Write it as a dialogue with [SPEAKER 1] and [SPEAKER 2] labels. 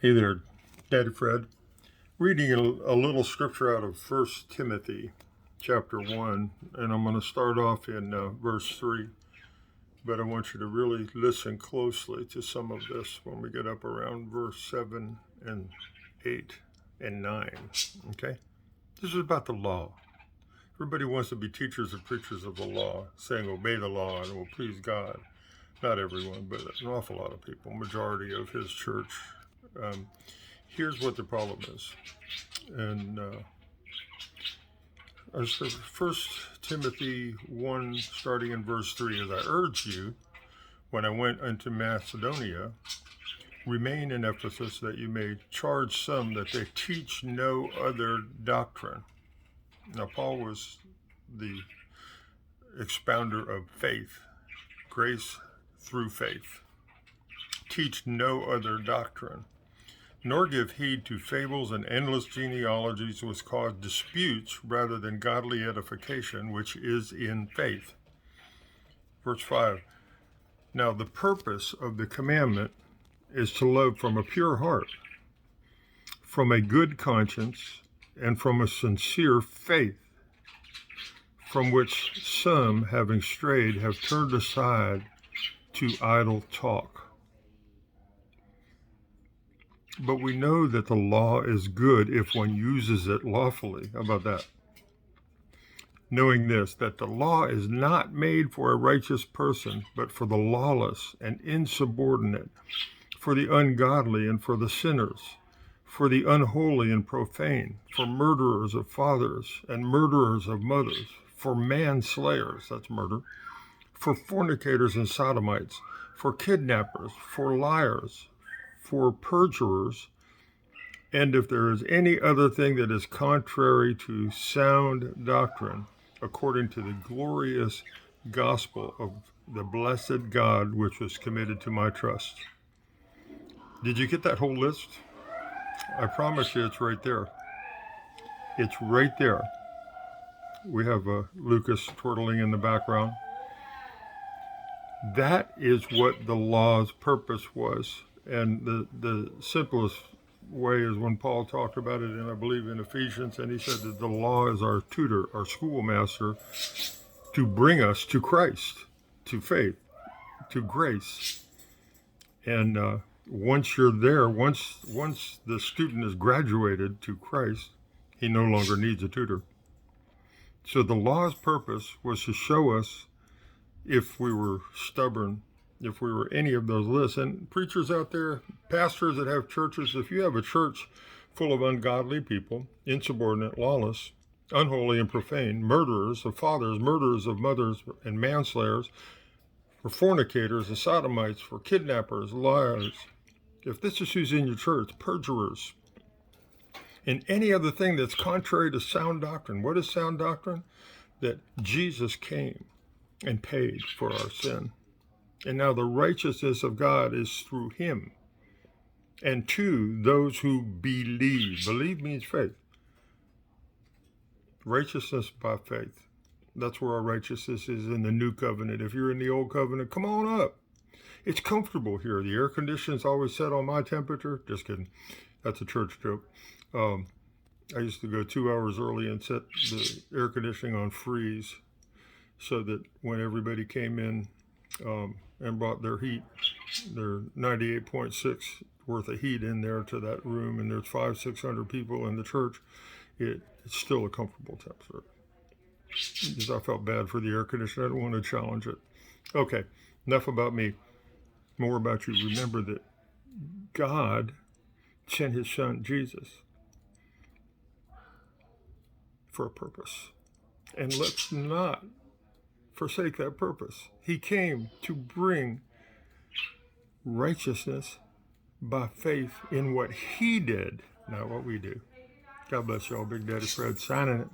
[SPEAKER 1] Hey there, Daddy Fred. Reading a little scripture out of 1 Timothy chapter 1, and I'm going to start off in verse 3. But I want you to really listen closely to some of this when we get up around verse 7 and 8 and 9. Okay? This is about the law. Everybody wants to be teachers and preachers of the law, saying obey the law and it will please God. Not everyone, but an awful lot of people, majority of his church. Here's what the problem is. And First Timothy 1, starting in verse 3, as I urge you, when I went into Macedonia, remain in Ephesus, that you may charge some that they teach no other doctrine. Now, Paul was the expounder of faith, grace through faith. Teach no other doctrine, nor give heed to fables and endless genealogies which cause disputes rather than godly edification, which is in faith. Verse 5, now the purpose of the commandment is to love from a pure heart, from a good conscience, and from a sincere faith, from which some, having strayed, have turned aside to idle talk. But we know that the law is good if one uses it lawfully. How about that? Knowing this, that the law is not made for a righteous person, but for the lawless and insubordinate, for the ungodly and for the sinners, for the unholy and profane, for murderers of fathers and murderers of mothers, for manslayers, that's murder, for fornicators and sodomites, for kidnappers, for liars, for perjurers, and if there is any other thing that is contrary to sound doctrine, according to the glorious gospel of the blessed God, which was committed to my trust. Did you get that whole list? I promise you it's right there. It's right there. We have Lucas twirling in the background. That is what the law's purpose was. And the simplest way is when Paul talked about it, and I believe in Ephesians, and he said that the law is our tutor, our schoolmaster, to bring us to Christ, to faith, to grace. And once you're there, once the student is graduated to Christ, he no longer needs a tutor. So the law's purpose was to show us if we were stubborn, if we were any of those lists. And preachers out there, pastors that have churches, if you have a church full of ungodly people, insubordinate, lawless, unholy and profane, murderers of fathers, murderers of mothers, and manslayers, for fornicators and sodomites, for kidnappers, liars, if this is who's in your church, perjurers, and any other thing that's contrary to sound doctrine. What is sound doctrine? That Jesus came and paid for our sin. And now the righteousness of God is through him. And to those who believe. Believe means faith. Righteousness by faith. That's where our righteousness is in the new covenant. If you're in the old covenant, come on up. It's comfortable here. The air conditioning's always set on my temperature. Just kidding. That's a church joke. I used to go 2 hours early and set the air conditioning on freeze so that when everybody came in and brought their heat, their 98.6 worth of heat in there to that room, and there's 500-600 people in the church, it's still a comfortable temperature. Because I felt bad for the air conditioner. I don't want to challenge it. Okay, enough about me. More about you. Remember that God sent his son, Jesus, for a purpose. And let's not forsake that purpose. He came to bring righteousness by faith in what he did, not what we do. God bless y'all. Big Daddy Fred signing it.